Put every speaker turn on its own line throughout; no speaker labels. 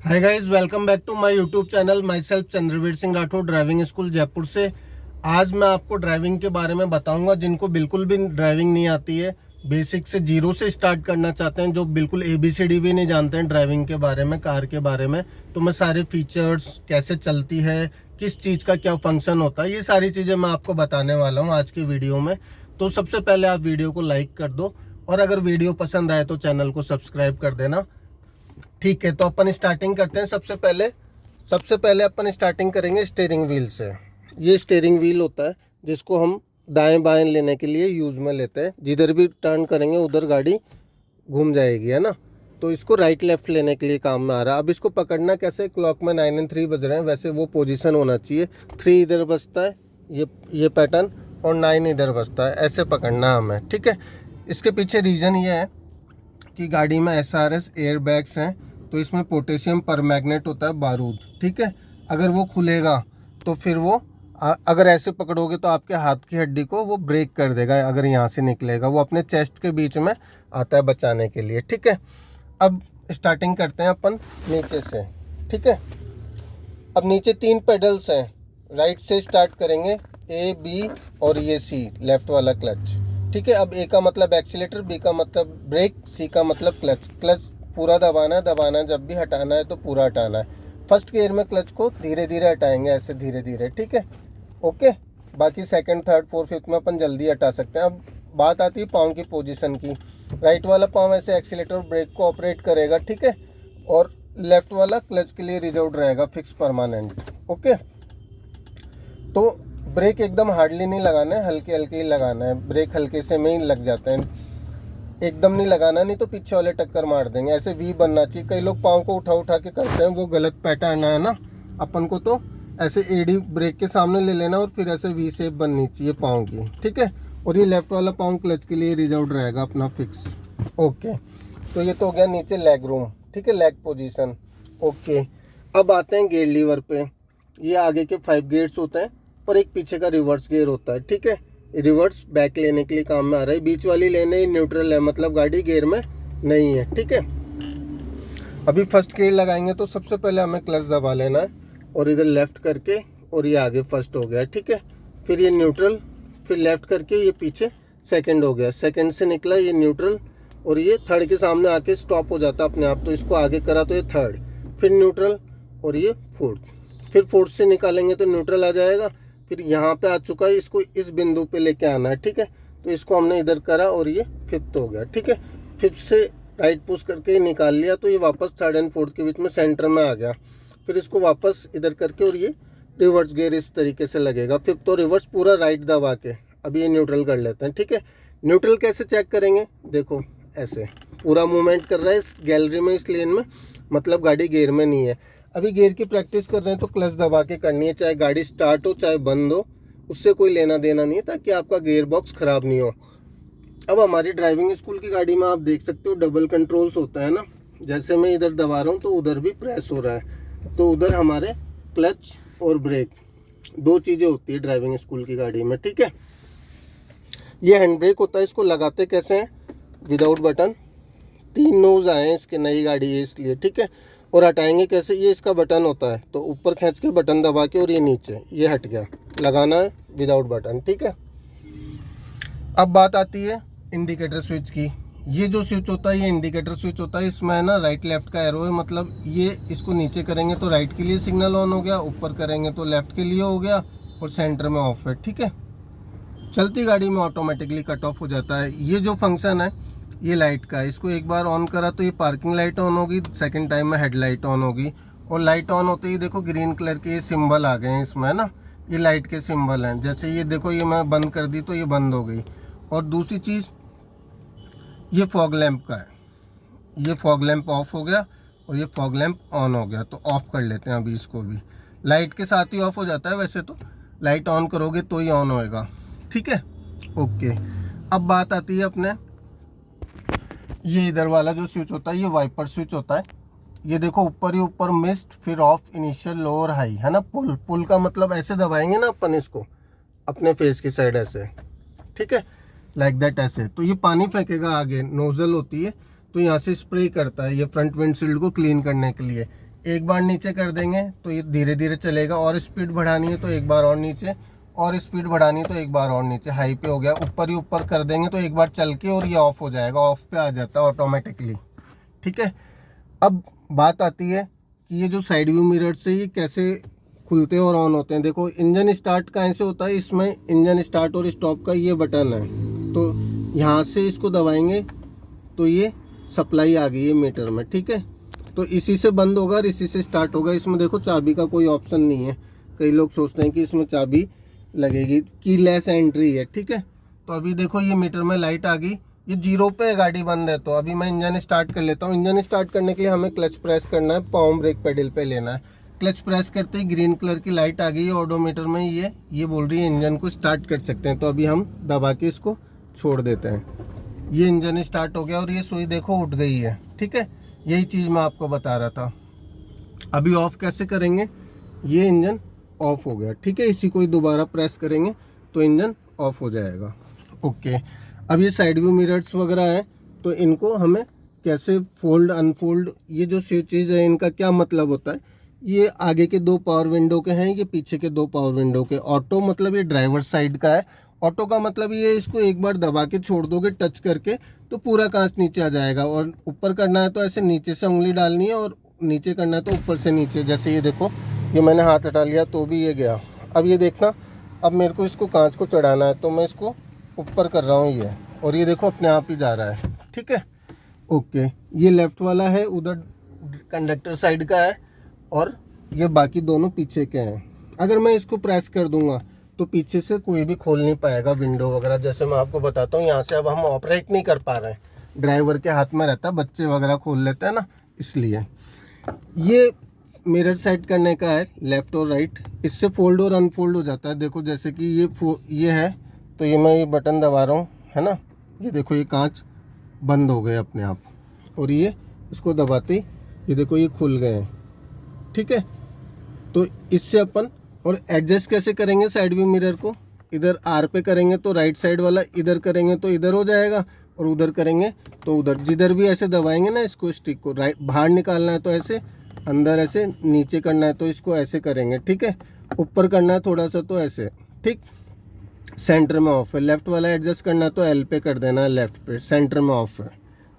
Hi guys, welcome back to my YouTube channel. Myself Chandraveer Singh Rathore, driving school Jaipur से। आज मैं आपको ड्राइविंग के बारे में बताऊंगा। जिनको बिल्कुल भी ड्राइविंग नहीं आती है, बेसिक से जीरो से स्टार्ट करना चाहते हैं, जो बिल्कुल ABCD भी नहीं जानते हैं ड्राइविंग के बारे में, कार के बारे में, तो मैं सारे फीचर्स, कैसे चलती है, किस चीज़ का क्या फंक्शन होता है, ये सारी चीज़ें मैं आपको बताने वाला हूँ आज की वीडियो में। तो सबसे पहले आप वीडियो को लाइक कर दो, और अगर वीडियो पसंद आए तो चैनल को सब्सक्राइब कर देना। ठीक है, तो अपन स्टार्टिंग करते हैं। सबसे पहले अपन स्टार्टिंग करेंगे स्टीयरिंग व्हील से। ये स्टीयरिंग व्हील होता है जिसको हम दाएं बाएं लेने के लिए यूज में लेते हैं। जिधर भी टर्न करेंगे उधर गाड़ी घूम जाएगी, है ना। तो इसको राइट लेफ्ट लेने के लिए काम में आ रहा है। अब इसको पकड़ना कैसे, क्लॉक में 9 और 3 बज रहे हैं, वैसे वो पोजीशन होना चाहिए। 3 इधर बजता है, ये पैटर्न, और 9 इधर बजता है, ऐसे पकड़ना है हमें। ठीक है, इसके पीछे रीज़न ये है कि गाड़ी में SRS एयर बैग्स हैं, तो इसमें पोटेशियम परमैग्नेट होता है, बारूद। ठीक है, अगर वो खुलेगा तो फिर वो अगर ऐसे पकड़ोगे तो आपके हाथ की हड्डी को वो ब्रेक कर देगा। अगर यहाँ से निकलेगा, वो अपने चेस्ट के बीच में आता है बचाने के लिए। ठीक है, अब स्टार्टिंग करते हैं अपन नीचे से। ठीक है, अब नीचे 3 पेडल्स हैं, राइट से स्टार्ट करेंगे, A, B और ये C, लेफ्ट वाला क्लच। ठीक है, अब A का मतलब एक्सीलेटर, B का मतलब ब्रेक, C का मतलब क्लच। क्लच पूरा दबाना है, जब भी हटाना है तो पूरा हटाना है। फर्स्ट गियर में क्लच को धीरे धीरे हटाएंगे, ऐसे धीरे धीरे। ठीक है, ओके। बाकी सेकंड, थर्ड, फोर्थ, फिफ्थ में अपन जल्दी हटा सकते हैं। अब बात आती है पाँव की पोजीशन की। राइट वाला पाँव ऐसे एक्सीलेटर और ब्रेक को ऑपरेट करेगा। ठीक है, और लेफ्ट वाला क्लच के लिए रिजर्व रहेगा, फिक्स परमानेंट। ओके, तो ब्रेक एकदम हार्डली नहीं लगाना है, हल्के हल्के ही लगाना है। ब्रेक हल्के से में ही लग जाते हैं, एकदम नहीं लगाना, नहीं तो पीछे वाले टक्कर मार देंगे। ऐसे वी बनना चाहिए। कई लोग पाँव को उठा उठा के करते हैं, वो गलत पैटर्न है ना। अपन को तो ऐसे AD ब्रेक के सामने ले लेना और फिर ऐसे वी शेप बननी चाहिए पाँव की। ठीक है, और ये लेफ्ट वाला पाँव क्लच के लिए रिजर्व रहेगा अपना, फिक्स। ओके, तो ये तो हो गया नीचे लेग रूम। ठीक है, लेग पोजीशन। ओके, अब आते हैं गियर लीवर पे। ये आगे के 5 गियर्स होते हैं और एक पीछे का रिवर्स गियर होता है। ठीक है, रिवर्स बैक लेने के लिए काम में आ रहा है। बीच वाली लेने न्यूट्रल है, मतलब गाड़ी गियर में नहीं है। ठीक है, अभी फर्स्ट गियर लगाएंगे तो सबसे पहले हमें क्लच दबा लेना है, और इधर लेफ्ट करके, और ये आगे फर्स्ट हो गया। ठीक है, फिर ये न्यूट्रल, फिर लेफ्ट करके ये पीछे सेकंड हो गया। सेकंड से निकला ये न्यूट्रल, और ये थर्ड के सामने आके स्टॉप हो जाता अपने आप, तो इसको आगे करा तो ये थर्ड, फिर न्यूट्रल, और ये फोर्थ। फिर फोर्थ से निकालेंगे तो न्यूट्रल आ जाएगा। फिर यहाँ पे आ चुका है, इसको इस बिंदु पे लेके आना है। ठीक है, तो इसको हमने इधर करा और ये फिफ्थ हो गया। ठीक है, फिफ्थ से राइट पुश करके निकाल लिया, तो ये वापस थर्ड एंड फोर्थ के बीच में सेंटर में आ गया। फिर इसको वापस इधर करके, और ये रिवर्स गियर इस तरीके से लगेगा। फिफ्थ तो रिवर्स पूरा राइट दबा के अभी ये न्यूट्रल कर लेते हैं। ठीक है, न्यूट्रल कैसे चेक करेंगे, देखो ऐसे पूरा मूवमेंट कर रहा है इस गैलरी में, इस लेन में, मतलब गाड़ी गियर में नहीं है। अभी गियर की प्रैक्टिस कर रहे हैं तो क्लच दबा के करनी है, चाहे गाड़ी स्टार्ट हो चाहे बंद हो, उससे कोई लेना देना नहीं है, ताकि आपका गियर बॉक्स खराब नहीं हो। अब हमारी ड्राइविंग स्कूल की गाड़ी में आप देख सकते हो डबल कंट्रोल्स होता है ना। जैसे मैं इधर दबा रहा हूँ तो उधर भी प्रेस हो रहा है, तो उधर हमारे क्लच और ब्रेक, 2 चीज़ें होती है ड्राइविंग स्कूल की गाड़ी में। ठीक है, ये हैंड ब्रेक होता है, इसको लगाते कैसे हैं, विदाउट बटन। 3 नोज आए हैं इसके, नई गाड़ी है इसलिए। ठीक है, और हटाएंगे कैसे, ये इसका बटन होता है, तो ऊपर खींच के बटन दबा के, और ये नीचे, ये हट गया, लगाना है विदाउट बटन। ठीक है, अब बात आती है इंडिकेटर स्विच की। ये जो स्विच होता है ये इंडिकेटर स्विच होता है। इसमें है ना राइट लेफ्ट का एरो है, मतलब ये इसको नीचे करेंगे तो राइट के लिए सिग्नल ऑन हो गया, ऊपर करेंगे तो लेफ्ट के लिए हो गया, और सेंटर में ऑफ है। ठीक है, चलती गाड़ी में ऑटोमेटिकली कट ऑफ हो जाता है। ये जो फंक्शन है ये लाइट का है, इसको एक बार ऑन करा तो ये पार्किंग लाइट ऑन होगी, सेकंड टाइम में हेडलाइट ऑन होगी। और लाइट ऑन होते ही देखो ग्रीन कलर के ये सिंबल आ गए हैं इसमें, है ना, ये लाइट के सिंबल हैं। जैसे ये देखो, ये मैं बंद कर दी तो ये बंद हो गई। और दूसरी चीज़, ये फॉग लैंप का है, ये फॉग लैंप ऑफ हो गया और ये फॉग लैंप ऑन हो गया, तो ऑफ कर लेते हैं अभी इसको भी। लाइट के साथ ही ऑफ हो जाता है, वैसे तो लाइट ऑन करोगे तो ही ऑन होएगा। ठीक है, ओके। अब बात आती है अपने, ये इधर वाला जो स्विच होता है ये वाइपर स्विच होता है। ये देखो ऊपर ही ऊपर मिस्ट, फिर ऑफ, इनिशियल, लो और हाई, है ना। पुल, पुल का मतलब ऐसे दबाएंगे ना अपन इसको अपने फेस की साइड ऐसे। ठीक है, लाइक दैट, ऐसे, तो ये पानी फेंकेगा आगे, नोजल होती है, तो यहाँ से स्प्रे करता है ये फ्रंट विंडशील्ड को क्लीन करने के लिए। एक बार नीचे कर देंगे तो ये धीरे धीरे चलेगा, और स्पीड बढ़ानी है तो एक बार और नीचे, और स्पीड बढ़ानी है तो एक बार और नीचे। हाई पे हो गया, ऊपर ही ऊपर कर देंगे तो एक बार चल के और ये ऑफ हो जाएगा, ऑफ पे आ जाता है ऑटोमेटिकली। ठीक है, अब बात आती है कि ये जो साइड व्यू मिरर से ये कैसे खुलते और ऑन होते हैं। देखो इंजन स्टार्ट कहाँ से होता है, इसमें इंजन स्टार्ट और स्टॉप का ये बटन है, तो यहाँ से इसको दबाएंगे तो ये सप्लाई आ गई है मीटर में। ठीक है, तो इसी से बंद होगा और इसी से स्टार्ट होगा। इसमें देखो चाबी का कोई ऑप्शन नहीं है, कई लोग सोचते हैं कि इसमें चाबी लगेगी, कीलेस एंट्री है। ठीक है, तो अभी देखो ये मीटर में लाइट आ गई, ये 0 पे गाड़ी बंद है। तो अभी मैं इंजन स्टार्ट कर लेता हूँ। इंजन स्टार्ट करने के लिए हमें क्लच प्रेस करना है, पाम ब्रेक पेडल पे लेना है। क्लच प्रेस करते ही ग्रीन कलर की लाइट आ गई है ऑडोमीटर में, ये बोल रही है इंजन को स्टार्ट कर सकते हैं। तो अभी हम दबा के इसको छोड़ देते हैं, ये इंजन स्टार्ट हो गया और ये सुई देखो उठ गई है। ठीक है, यही चीज़ मैं आपको बता रहा था। अभी ऑफ कैसे करेंगे, ये इंजन ऑफ हो गया। ठीक है, इसी को ही दोबारा प्रेस करेंगे तो इंजन ऑफ हो जाएगा। ओके, अब ये साइड व्यू मिरर्स वगैरह है, तो इनको हमें कैसे फोल्ड अनफोल्ड, ये जो चीज़ है इनका क्या मतलब होता है। ये आगे के 2 पावर विंडो के हैं, ये पीछे के 2 पावर विंडो के। ऑटो मतलब ये ड्राइवर साइड का है। ऑटो का मतलब ये इसको एक बार दबा के छोड़ दोगे टच करके तो पूरा कांच नीचे आ जाएगा, और ऊपर करना है तो ऐसे नीचे से उंगली डालनी है, और नीचे करना है तो ऊपर से नीचे। जैसे ये देखो, ये मैंने हाथ हटा लिया तो भी ये गया। अब ये देखना, अब मेरे को इसको कांच को चढ़ाना है तो मैं इसको ऊपर कर रहा हूँ ये, और ये देखो अपने आप ही जा रहा है। ठीक है, ओके, ये लेफ्ट वाला है, उधर कंडक्टर साइड का है, और ये बाकी दोनों पीछे के हैं। अगर मैं इसको प्रेस कर दूंगा तो पीछे से कोई भी खोल नहीं पाएगा विंडो वगैरह। जैसे मैं आपको बताता हूँ, यहाँ से अब हम ऑपरेट नहीं कर पा रहे हैं, ड्राइवर के हाथ में रहता है, बच्चे वगैरह खोल लेते हैं ना, इसलिए। ये मिरर सेट करने का है, लेफ्ट और राइट, इससे फोल्ड और अनफोल्ड हो जाता है। देखो जैसे कि ये है, तो ये मैं ये बटन दबा रहा हूँ, है ना, ये देखो ये कांच बंद हो गए अपने आप, और ये इसको दबाते ही ये देखो ये खुल गए हैं। ठीक है, तो इससे अपन, और एडजस्ट कैसे करेंगे साइड व्यू मिरर को, इधर आर पे करेंगे तो राइट साइड वाला, इधर करेंगे तो इधर हो जाएगा, और उधर करेंगे तो उधर। जिधर भी ऐसे दबाएंगे ना इसको, स्टिक को राइट बाहर निकालना है तो ऐसे, अंदर ऐसे, नीचे करना है तो इसको ऐसे करेंगे। ठीक है, ऊपर करना है थोड़ा सा तो ऐसे। ठीक, सेंटर में ऑफ है। लेफ्ट वाला एडजस्ट करना है तो एल पे कर देना है, लेफ्ट पे, सेंटर में ऑफ है।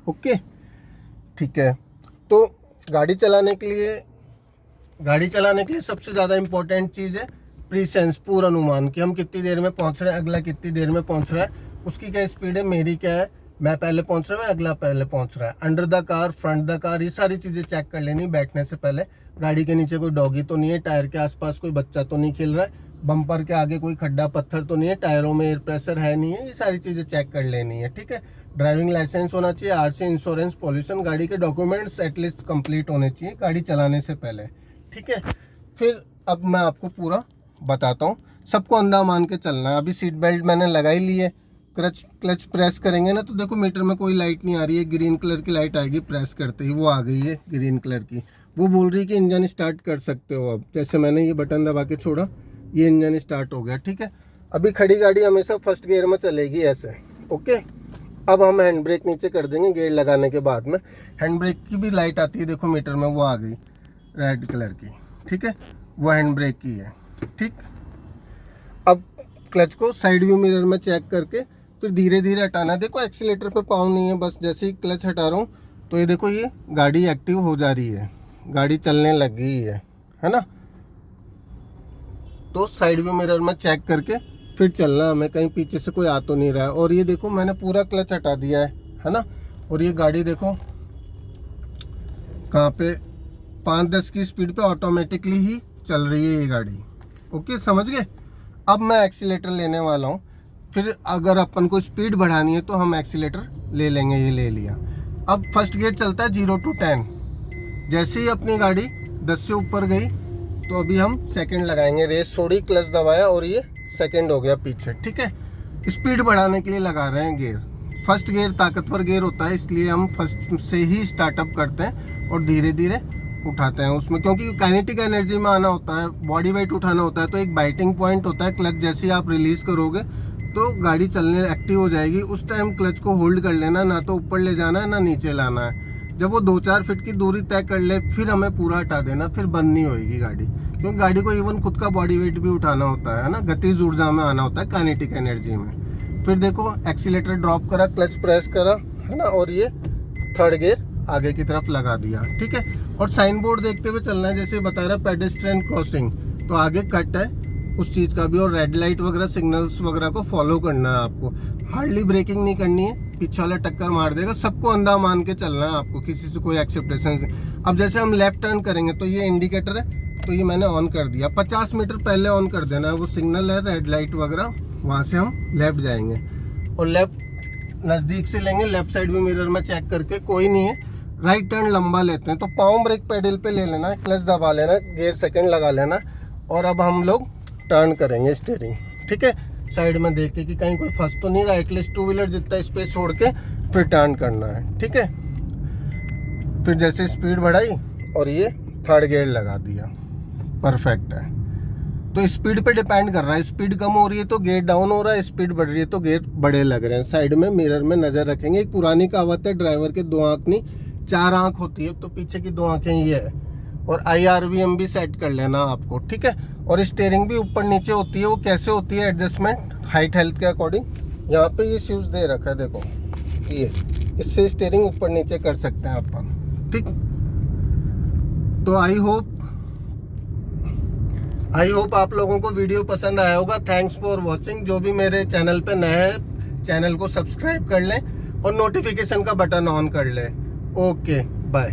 ओके, ठीक है। तो गाड़ी चलाने के लिए सबसे ज़्यादा इम्पोर्टेंट चीज़ है प्रीसेंस, पूर्वानुमान, कि हम कितनी देर में पहुंच रहे हैं, अगला कितनी देर में पहुंच रहा है, उसकी क्या स्पीड है, मेरी क्या है, मैं पहले पहुंच रहा हूँ, अगला पहले पहुंच रहा है, under the car, front the car, ये सारी चीज़ें चेक कर लेनी बैठने से पहले। गाड़ी के नीचे कोई डॉगी तो नहीं है, टायर के आसपास कोई बच्चा तो नहीं खेल रहा है, बम्पर के आगे कोई खड्डा पत्थर तो नहीं है, टायरों में एयर प्रेशर है नहीं है, ये सारी चीज़ें चेक कर लेनी है। ठीक है, ड्राइविंग लाइसेंस होना चाहिए, आरसी, इंश्योरेंस, पॉल्यूशन, गाड़ी के डॉक्यूमेंट्स एटलीस्ट कंप्लीट होने चाहिए गाड़ी चलाने से पहले। ठीक है, फिर अब मैं आपको पूरा बताता हूँ, सबको अंधा मान के चलना है। अभी सीट बेल्ट मैंने लगाई ली है, क्लच प्रेस करेंगे ना तो देखो मीटर में कोई लाइट नहीं आ रही है, ग्रीन कलर की लाइट आएगी प्रेस करते ही, वो आ गई है ग्रीन कलर की, वो बोल रही है कि इंजन स्टार्ट कर सकते हो। अब जैसे मैंने ये बटन दबा के छोड़ा, ये इंजन स्टार्ट हो गया। ठीक है, अभी खड़ी गाड़ी हमेशा फर्स्ट गियर में चलेगी ऐसे। ओके, अब हम हैंड ब्रेक नीचे कर देंगे गियर लगाने के बाद में। हैंड ब्रेक की भी लाइट आती है, देखो मीटर में वो आ गई रेड कलर की। ठीक है, वो हैंड ब्रेक की है। ठीक, अब क्लच को साइड व्यू मिरर में चेक करके फिर धीरे धीरे हटाना है। देखो एक्सीलेटर पे पाँव नहीं है, बस जैसे ही क्लच हटा रहा हूँ तो ये देखो ये गाड़ी एक्टिव हो जा रही है, गाड़ी चलने लग गई है ना। तो साइड व्यू मिरर में चेक करके फिर चलना हमें, कहीं पीछे से कोई आ तो नहीं रहा है। और ये देखो मैंने पूरा क्लच हटा दिया है ना, और ये गाड़ी देखो कहाँ पे 5-10 की स्पीड पे ऑटोमेटिकली ही चल रही है ये गाड़ी। ओके, समझ गए। अब मैं एक्सीलेटर लेने वाला हूँ, फिर अगर अपन को स्पीड बढ़ानी है तो हम एक्सीलेटर ले लेंगे। ये ले लिया। अब फर्स्ट गियर चलता है 0 to 10, जैसे ही अपनी गाड़ी 10 से ऊपर गई तो अभी हम सेकंड लगाएंगे, रेस छोड़ी, क्लच दबाया और ये सेकंड हो गया पीछे। ठीक है, स्पीड बढ़ाने के लिए लगा रहे हैं गियर। फर्स्ट गियर ताकतवर गियर होता है, इसलिए हम फर्स्ट से ही स्टार्टअप करते हैं और धीरे धीरे उठाते हैं उसमें, क्योंकि काइनेटिक एनर्जी में आना होता है, बॉडी वेट उठाना होता है, तो एक बाइटिंग पॉइंट होता है। क्लच जैसे ही आप रिलीज करोगे तो गाड़ी चलने एक्टिव हो जाएगी। उस टाइम क्लच को होल्ड कर लेना, ना तो ऊपर ले जाना है ना नीचे लाना है। जब वो 2-4 फीट की दूरी तय कर ले फिर हमें पूरा हटा देना, फिर बंद नहीं होएगी गाड़ी, क्योंकि गाड़ी को इवन खुद का बॉडी वेट भी उठाना होता है ना, गतिज ऊर्जा में आना होता है, काइनेटिक एनर्जी में। फिर देखो एक्सीलेटर ड्रॉप करा, क्लच प्रेस करा, है ना, और ये थर्ड गियर आगे की तरफ लगा दिया, ठीक है। और साइन बोर्ड देखते हुए चलना है, जैसे बता रहा पेडेस्ट्रियन क्रॉसिंग, तो आगे कट है उस चीज़ का भी, और रेड लाइट वगैरह सिग्नल्स वगैरह को फॉलो करना है आपको। हार्डली ब्रेकिंग नहीं करनी है, पीछे वाला टक्कर मार देगा, सबको अंधा मान के चलना है आपको, किसी से कोई एक्सेप्टेशन। अब जैसे हम लेफ्ट टर्न करेंगे तो ये इंडिकेटर है, तो ये मैंने ऑन कर दिया, 50 मीटर पहले ऑन कर देना है, वो सिग्नल है रेड लाइट वगैरह, वहाँ से हम लेफ्ट जाएंगे और लेफ्ट नज़दीक से लेंगे, लेफ्ट साइड भी मिरर में चेक करके, कोई नहीं है। राइट टर्न लंबा लेते हैं तो पाँव ब्रेक पेडल पे ले लेना, क्लच दबा लेना, गियर सेकंड लगा लेना, और अब हम लोग टर्न करेंगे स्टीयरिंग, ठीक है, साइड में देख के कि कहीं कोई फंस तो नहीं रहा, एटलीस्ट 2 व्हीलर जितना स्पेस छोड़ के फिर टर्न करना है, ठीक है। फिर जैसे स्पीड बढ़ाई और ये थर्ड गियर लगा दिया, परफेक्ट है। तो स्पीड पे डिपेंड कर रहा है, स्पीड कम हो रही है तो गियर डाउन हो रहा है, स्पीड बढ़ रही है तो गियर बड़े लग रहे हैं। साइड में मिरर में नज़र रखेंगे, एक पुरानी कहावत है, ड्राइवर के 2 आँख नहीं 4 आँख होती है, तो पीछे की 2 आँखें ये है। और IRVM भी सेट कर लेना आपको, ठीक है। और स्टीयरिंग भी ऊपर नीचे होती है, वो कैसे होती है एडजस्टमेंट हाइट हेल्थ के अकॉर्डिंग, यहाँ पे ये शूज दे रखा है, देखो ये, इससे स्टीयरिंग ऊपर नीचे कर सकते हैं अपन, ठीक। तो आई होप आप लोगों को वीडियो पसंद आया होगा। Thanks for watching. जो भी मेरे चैनल पे नए हैं, चैनल को सब्सक्राइब कर लें और नोटिफिकेशन का बटन ऑन कर लें। Okay bye.